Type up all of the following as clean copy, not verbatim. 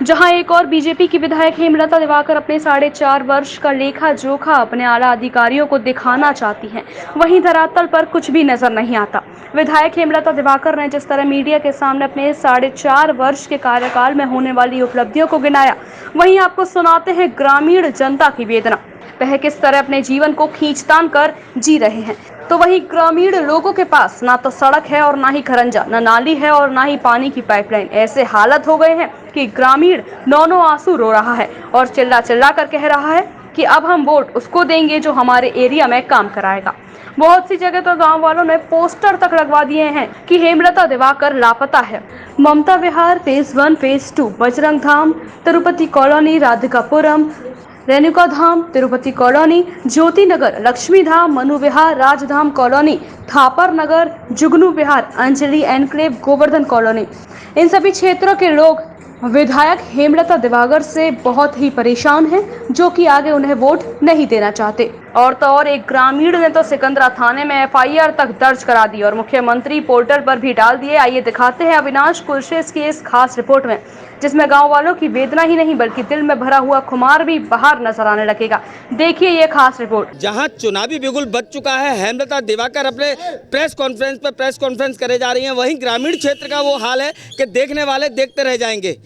जहां एक और बीजेपी की विधायक हेमलता दिवाकर अपने 4.5 वर्ष का लेखा जोखा अपने आला अधिकारियों को दिखाना चाहती हैं, वहीं धरातल पर कुछ भी नजर नहीं आता। विधायक हेमलता दिवाकर ने जिस तरह मीडिया के सामने अपने 4.5 वर्ष के कार्यकाल में होने वाली उपलब्धियों को गिनाया, वहीं आपको सुनाते हैं ग्रामीण जनता की वेदना। वह किस तरह अपने जीवन को खींचतान कर जी रहे हैं। तो वहीं ग्रामीण लोगों के पास ना तो सड़क है और ना ही खरंजा, ना नाली है और ना ही पानी की पाइपलाइन। ऐसे हालत हो गए हैं कि ग्रामीण नौ आंसू रो रहा है और चिल्ला चिल्ला कर कह रहा है कि अब हम वोट उसको देंगे जो हमारे एरिया में काम कराएगा। बहुत सी जगह तो गांव वालों ने पोस्टर तक लगवा दिए हैं कि हेमलता दिवाकर लापता है। ममता विहार फेज 1 फेज 2, बजरंग धाम तिरुपति कॉलोनी, राधिकापुरम रेणुका धाम तिरुपति कॉलोनी, ज्योति नगर लक्ष्मी धाम, मनु विहार राजधाम कॉलोनी, थापर नगर जुगनू विहार, अंजलि एनक्लेव गोवर्धन कॉलोनी, इन सभी क्षेत्रों के लोग विधायक हेमलता दिवाकर से बहुत ही परेशान हैं, जो कि आगे उन्हें वोट नहीं देना चाहते। और तो और एक ग्रामीण ने तो सिकंदरा थाने में एफआईआर तक दर्ज करा दी और मुख्यमंत्री पोर्टल पर भी डाल दिए। आइए दिखाते हैं अविनाश कुलशेष की इस खास रिपोर्ट में, जिसमें गांव वालों की वेदना ही नहीं बल्कि दिल में भरा हुआ खुमार भी बाहर नजर आने लगेगा। देखिए ये खास रिपोर्ट। जहां चुनावी बिगुल बच चुका है, हेमलता दिवाकर अपने प्रेस कॉन्फ्रेंस करे जा रही हैं, वहीं ग्रामीण क्षेत्र का वो हाल है कि देखने वाले देखते रह जाएंगे।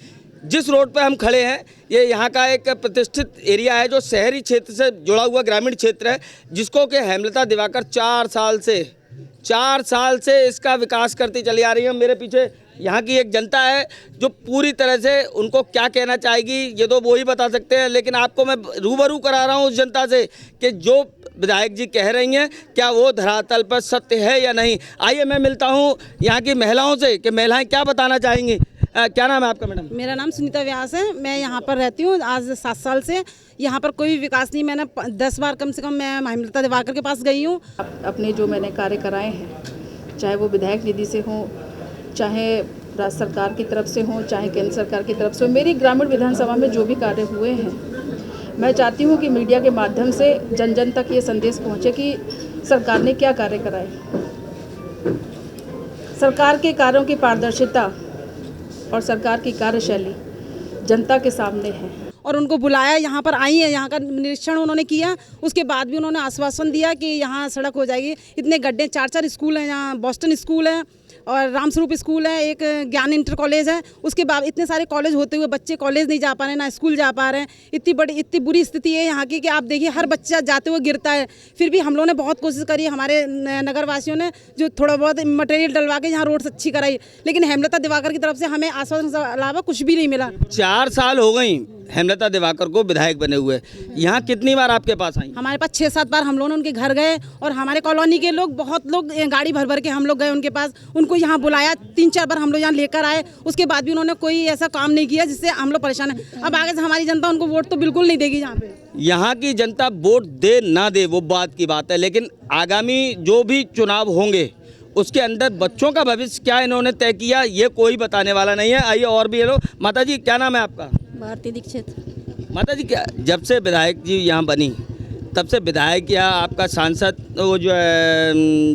जिस रोड पर हम खड़े हैं ये यहाँ का एक प्रतिष्ठित एरिया है जो शहरी क्षेत्र से जुड़ा हुआ ग्रामीण क्षेत्र है, जिसको कि हेमलता दिवाकर 4 साल से इसका विकास करती चली आ रही है। मेरे पीछे यहाँ की एक जनता है जो पूरी तरह से उनको क्या कहना चाहेगी ये तो वो ही बता सकते हैं, लेकिन आपको मैं रूबरू करा रहा हूँ उस जनता से कि जो विधायक जी कह रही हैं क्या वो धरातल पर सत्य है या नहीं। आइए मैं मिलता हूँ यहाँ की महिलाओं से कि महिलाएं क्या बताना चाहेंगी। क्या नाम है आपका मैडम? मेरा नाम सुनीता व्यास है। मैं यहाँ पर रहती हूँ आज 7 साल से। यहाँ पर कोई भी विकास नहीं। मैंने 10 बार कम से कम मैं हेमलता दिवाकर के पास गई हूँ। अपने जो मैंने कार्य कराए हैं, चाहे वो विधायक निधि से हो, चाहे राज्य सरकार की तरफ से हो, चाहे केंद्र सरकार की तरफ से हो, मेरी ग्रामीण विधानसभा में जो भी कार्य हुए हैं, मैं चाहती हूँ कि मीडिया के माध्यम से जन जन तक ये संदेश पहुँचे कि सरकार ने क्या कार्य कराए। सरकार के कार्यों की पारदर्शिता और सरकार की कार्यशैली जनता के सामने है। और उनको बुलाया, यहाँ पर आई है, यहाँ का निरीक्षण उन्होंने किया। उसके बाद भी उन्होंने आश्वासन दिया कि यहाँ सड़क हो जाएगी। इतने गड्ढे, 4 स्कूल हैं यहाँ, बॉस्टन स्कूल है और रामस्वरूप स्कूल है, एक ज्ञान इंटर कॉलेज है। उसके बाद इतने सारे कॉलेज होते हुए बच्चे कॉलेज नहीं जा पा रहे, ना स्कूल जा पा रहे हैं। इतनी बुरी स्थिति है यहाँ की कि आप देखिए हर बच्चा जाते हुए गिरता है। फिर भी हम लोगों ने बहुत कोशिश करी, हमारे नगरवासियों ने जो थोड़ा बहुत मटेरियल डलवा के यहाँ रोड अच्छी कराई, लेकिन हेमलता दिवाकर की तरफ से हमें आश्वासन के अलावा कुछ भी नहीं मिला। 4 साल हो गई हेमलता दिवाकर को विधायक बने हुए। यहाँ कितनी बार आपके पास आई? हमारे पास 6-7 बार हम लोगों ने उनके घर गए और हमारे कॉलोनी के लोग, बहुत लोग गाड़ी भर भर के हम लोग गए उनके पास। उनको यहाँ बुलाया, 3-4 बार हम लोग यहाँ लेकर आए। उसके बाद भी उन्होंने कोई ऐसा काम नहीं किया जिससे हम लोग परेशान हैं। अब आगे से हमारी जनता उनको वोट तो बिल्कुल नहीं देगी। यहाँ पे यहाँ की जनता वोट दे ना दे वो बात की बात है, लेकिन आगामी जो भी चुनाव होंगे उसके अंदर बच्चों का भविष्य क्या इन्होंने तय किया ये कोई बताने वाला नहीं है। आइए और भी हेलो। माता जी क्या नाम है आपका? भारती दीक्षित। माता जी क्या जब से विधायक जी यहाँ बनी तब से विधायक या आपका सांसद वो जो है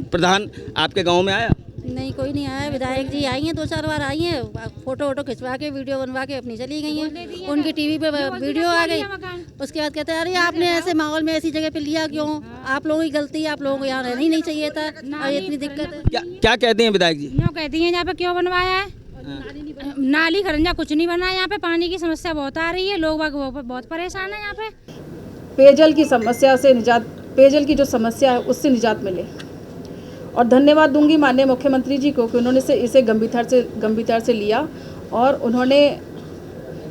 प्रधान आपके गांव में आया? नहीं, कोई नहीं आया। विधायक जी आई हैं, 2-4 बार आई हैं, फोटो खिंचवा के वीडियो बनवा के अपनी चली गई हैं। उनकी टीवी पे वीडियो आ गई। उसके बाद कहते हैं अरे आपने ऐसे माहौल में ऐसी जगह पे लिया क्यों? आप लोगों की गलती है, आप लोगों को यहाँ रहना ही नहीं चाहिए था और इतनी दिक्कत है। क्या कहते हैं विधायक जी? क्यों कहती हैं यहाँ पे क्यों बनवाया है? नाली खरंजा कुछ नहीं बना। यहाँ पे पानी की समस्या बहुत आ रही है, लोग बहुत परेशान है। यहाँ पे पेयजल की समस्या से निजात, पेयजल की जो समस्या है उससे निजात मिले। और धन्यवाद दूंगी माननीय मुख्यमंत्री जी को कि उन्होंने इसे गंभीरता से लिया और उन्होंने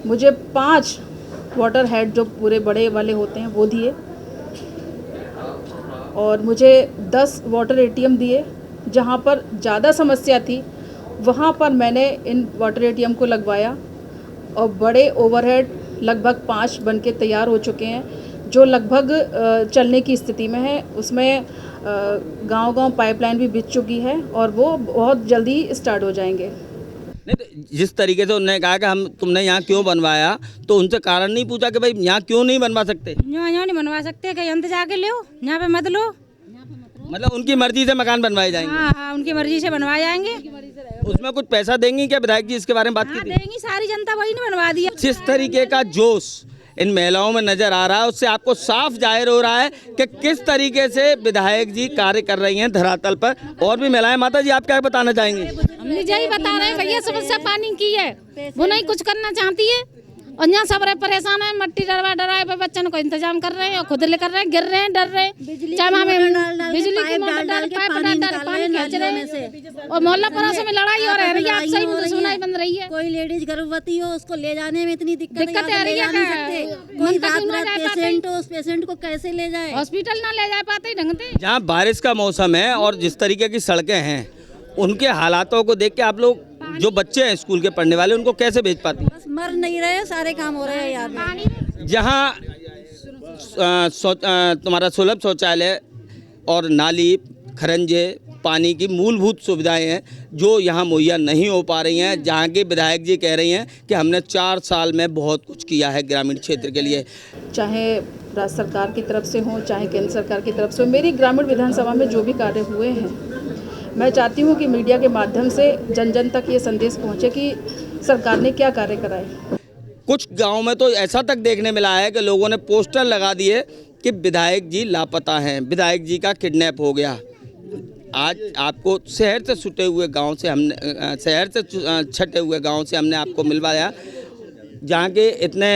मुझे 5 वाटर हेड जो पूरे बड़े वाले होते हैं वो दिए और मुझे 10 वाटर एटीएम दिए। जहाँ पर ज़्यादा समस्या थी वहाँ पर मैंने इन वाटर एटीएम को लगवाया और बड़े ओवरहेड लगभग 5 बन के तैयार हो चुके हैं जो लगभग चलने की स्थिति में है। उसमें गांव-गांव पाइपलाइन भी बिछ चुकी है और वो बहुत जल्दी स्टार्ट हो जाएंगे। नहीं तो जिस तरीके से उन्होंने कहा कि हम तुमने यहाँ क्यों बनवाया, तो उनसे कारण नहीं पूछा कि भाई यहाँ क्यों नहीं बनवा सकते? यहाँ नहीं बनवा सकते, कहीं अंदर जाके लो, यहाँ पे मत लो। मतलब उनकी मर्जी से मकान बनवाए जाएंगे? हाँ, उनकी मर्जी से बनवाए जाएंगे। उसमें कुछ पैसा देंगी क्या विधायक जी, इसके बारे में बात की थी? देंगी, सारी जनता वही ने बनवा दिया। जिस तरीके का जोश इन महिलाओं में नजर आ रहा है उससे आपको साफ जाहिर हो रहा है कि किस तरीके से विधायक जी कार्य कर रही हैं धरातल पर। और भी महिलाएं, माता जी आप क्या बताना चाहेंगे? हम यही बता रहे हैं भैया, समस्या पानी की है, वो नहीं कुछ करना चाहती है और यहाँ सब परेशान है। मट्टी डरवा पे बच्चों को इंतजाम कर रहे हैं और खुद ले कर रहे हैं, गिर रहे हैं, डर रहे हैं। बिजली की मोटर डाल पाइप डाल पानी खींच रहे हैं और मोहल्ला पड़ोस में लड़ाई हो रही है। आपसे ही मुझे सुनाई बन रही है। कोई लेडीज गर्भवती हो उसको ले जाने में इतनी दिक्कत आ रही है। कोई रात पेशेंट हो, उस पेशेंट को कैसे ले जाए, हॉस्पिटल ना ले जा पाते ढंग से। जहाँ बारिश का मौसम है और जिस तरीके की सड़कें हैं उनके हालातों को देख के आप लोग जो बच्चे हैं स्कूल के पढ़ने वाले उनको कैसे भेज पाती? बस मर नहीं रहे, सारे काम हो रहे हैं यहाँ पे। जहाँ तुम्हारा सुलभ शौचालय और नाली, खरंजे, पानी की मूलभूत सुविधाएं हैं जो यहाँ मुहैया नहीं हो पा रही हैं, जहाँ के विधायक जी कह रही हैं कि हमने 4 साल में बहुत कुछ किया है ग्रामीण क्षेत्र के लिए। चाहे राज्य सरकार की तरफ से हो, चाहे केंद्र सरकार की तरफ से हो, मेरी ग्रामीण विधानसभा में जो भी कार्य हुए हैं, मैं चाहती हूँ कि मीडिया के माध्यम से जन जन तक ये संदेश पहुँचे कि सरकार ने क्या कार्य कराए। कुछ गांव में तो ऐसा तक देखने मिला है कि लोगों ने पोस्टर लगा दिए कि विधायक जी लापता हैं, विधायक जी का किडनैप हो गया। आज आपको शहर से छुटे हुए गांव से हमने छटे हुए गांव से हमने आपको मिलवाया, जहाँ के इतने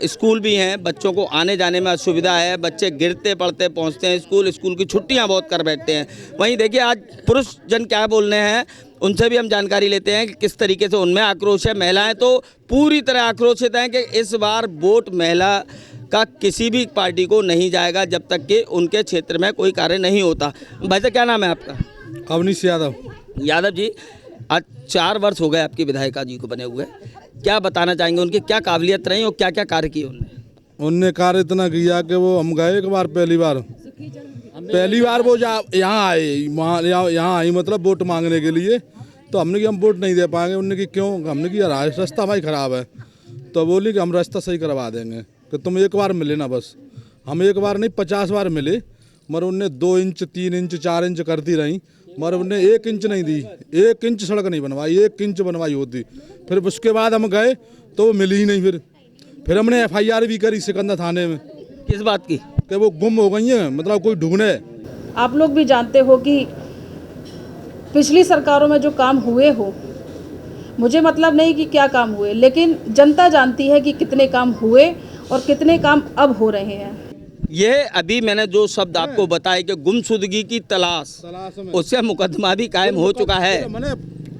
स्कूल भी हैं, बच्चों को आने जाने में असुविधा है, बच्चे गिरते पड़ते पहुँचते हैं स्कूल की छुट्टियाँ बहुत कर बैठते हैं। वहीं देखिए आज पुरुष जन क्या बोल रहे हैं, उनसे भी हम जानकारी लेते हैं कि किस तरीके से उनमें आक्रोश है। महिलाएं तो पूरी तरह आक्रोशित हैं कि इस बार वोट महिला का किसी भी पार्टी को नहीं जाएगा जब तक कि उनके क्षेत्र में कोई कार्य नहीं होता। भाई साहब क्या नाम है आपका? अवनीश यादव। यादव जी, आज 4 वर्ष हो गए आपकी विधायिका जी को बने हुए, क्या बताना चाहेंगे, उनकी क्या काबिलियत रही और क्या क्या कार्य किए उन्होंने? उनने कार्य इतना किया कि वो हम गए एक बार, पहली बार वो यहाँ आए, यहाँ आई मतलब वोट मांगने के लिए, तो हमने कि हम वोट नहीं दे पाएंगे। उन्होंने कि क्यों? हमने कि यार रास्ता भाई ख़राब है, तो बोली कि हम रास्ता सही करवा देंगे, कि तुम एक बार मिले ना। बस हम एक बार नहीं 50 बार मिले, मगर उनने 2 इंच 3 इंच 4 इंच करती रही, मगर उनने 1 इंच नहीं दी, 1 इंच सड़क नहीं बनवाई, 1 इंच बनवाई होती। फिर उसके बाद हम गए तो वो मिली ही नहीं। फिर हमने FIR भी करी सिकंदर थाने में। किस बात की? कि वो गुम हो गई हैं, मतलब कोई ढूंढे। आप लोग भी जानते हो कि पिछली सरकारों में जो काम हुए हो, मुझे मतलब नहीं कि क्या काम हुए, लेकिन जनता जानती है कि कितने काम हुए और कितने काम अब हो रहे हैं। ये अभी मैंने जो शब्द आपको बताया कि गुमशुदगी की तलाश उससे मुकदमा भी कायम हो चुका है। मैंने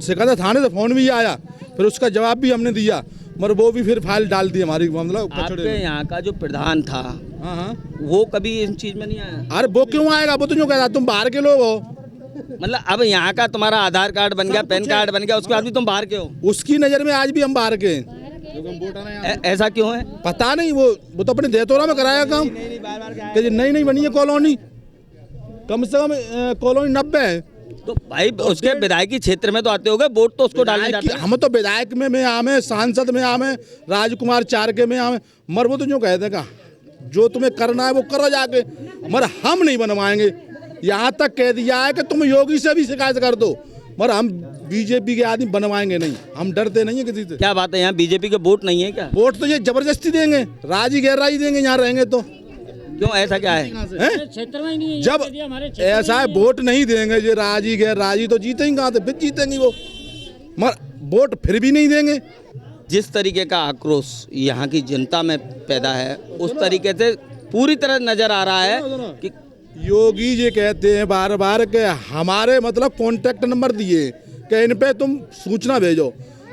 सिकंदर थाने से फ़ोन भी आया, फिर उसका जवाब भी हमने दिया, मगर वो भी फिर फाइल डाल दी हमारी। मतलब आपके यहाँ का जो प्रधान था, हाँ, वो कभी इन चीज में नहीं आया? अरे वो क्यों आएगा? वो तो जो कहता तुम बाहर के लोग हो। मतलब अब यहाँ का तुम्हारा आधार कार्ड बन गया, पैन कार्ड बन गया, उसके बाद भी तुम बाहर के हो। उसकी नज़र में आज भी हम बाहर के हैं। ऐसा क्यों है? पता नहीं, वो तो अपने देतौरा में कराया काम कि नहीं बनी है कॉलोनी, कम से कम कॉलोनी 90 है। तो भाई उसके विधायकी क्षेत्र में तो आते होगे, वोट तो उसको डालने जाते हैं। हम तो विधायक में आमे, सांसद में आमे, राजकुमार चारके में आमे, मर वो तो जो कहते हैं जो तुम्हें करना है वो करो जाके, मगर हम नहीं बनवाएंगे। यहाँ तक कह दिया है कि तुम योगी से भी शिकायत कर दो, मगर हम बीजेपी के आदमी बनवाएंगे नहीं। हम डरते नहीं है किसी से। क्या बात है, यहाँ बीजेपी के वोट नहीं है क्या? वोट तो ये जबरदस्ती देंगे, राजी गैर राजी देंगे यहाँ रहेंगे तो। क्यों, ऐसा क्या है? जब ऐसा है वोट नहीं देंगे ये राजी गैर राजी, तो जीतेंगे कहाँ से? फिर जीतेंगे वो, मगर वोट फिर भी नहीं देंगे। जिस तरीके का आक्रोश यहाँ की जनता में पैदा है, उस तरीके से पूरी तरह नजर आ रहा है कि योगी ये कहते हैं बार बार कि हमारे मतलब कॉन्टैक्ट नंबर दिए कि इन पे तुम सूचना भेजो।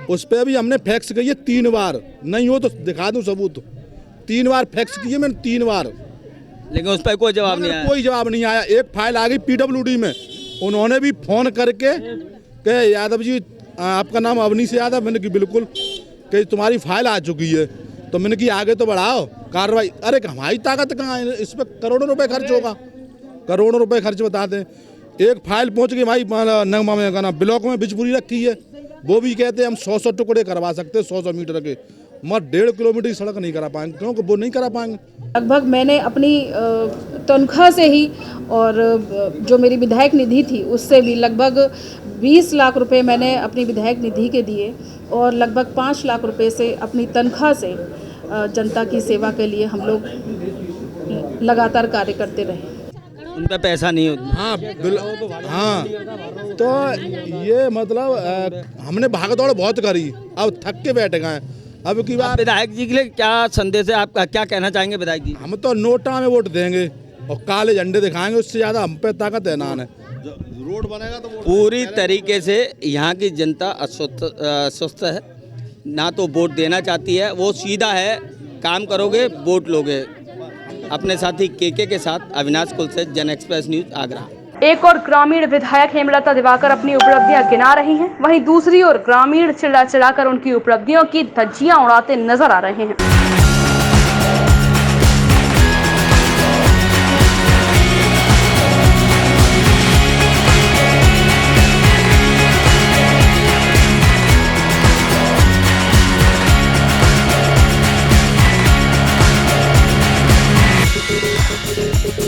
उस पर भी हमने फैक्स किए 3 बार, नहीं हो तो दिखा दूं सबूत। 3 बार फैक्स किए मैंने, 3 बार, लेकिन उस पर कोई जवाब नहीं आया। कोई जवाब नहीं आया। एक फाइल आ गई PWD में, उन्होंने भी फोन करके कि यादव जी आपका नाम अवनीश यादव, मैंने कि बिल्कुल, कि तुम्हारी फाइल आ चुकी है। तो मैंने कि आगे तो बढ़ाओ कार्रवाई। अरे हमारी ताकत कहाँ है, इस पर करोड़ों रुपए खर्च होगा, करोड़ों रुपए खर्च बताते हैं। एक फाइल पहुंच गई भाई नगमा में का नाम ब्लॉक में बिजपुरी रखी है, वो भी कहते हैं हम 100 टुकड़े करवा सकते हैं 100 मीटर के, मगर 1.5 किलोमीटर की सड़क नहीं करा पाएंगे, क्योंकि वो नहीं करा पाएंगे। लगभग मैंने अपनी तनख्वाह से ही और जो मेरी विधायक निधि थी उससे भी लगभग 20 लाख रुपए मैंने अपनी विधायक निधि के दिए और लगभग 5 लाख रुपए से अपनी तनख्वाह से जनता की सेवा के लिए हम लोग लगातार कार्य करते रहे। उन पे पैसा नहीं होता। हाँ तो ये मतलब हमने भागदौड़ बहुत करी, अब थक के बैठ गए। अब की बात विधायक जी के लिए क्या संदेश है आपका, क्या कहना चाहेंगे विधायक जी? हम तो नोटा में वोट देंगे और काले झंडे दिखाएंगे, उससे ज़्यादा हम पे ताकत है ना। रोड बनेगा तो पूरी तरीके से यहाँ की जनता अस्वस्थ है, ना तो वोट देना चाहती है, वो सीधा है काम करोगे वोट लोगे। अपने साथी केके के साथ अविनाश कुलशेठ, जन एक्सप्रेस न्यूज, आगरा। एक और ग्रामीण विधायक हेमलता दिवाकर अपनी उपलब्धियां गिना रही हैं, वहीं दूसरी ओर ग्रामीण चिल्ला चिल्लाकर उनकी उपलब्धियों की धज्जियां उड़ाते नजर आ रहे हैं।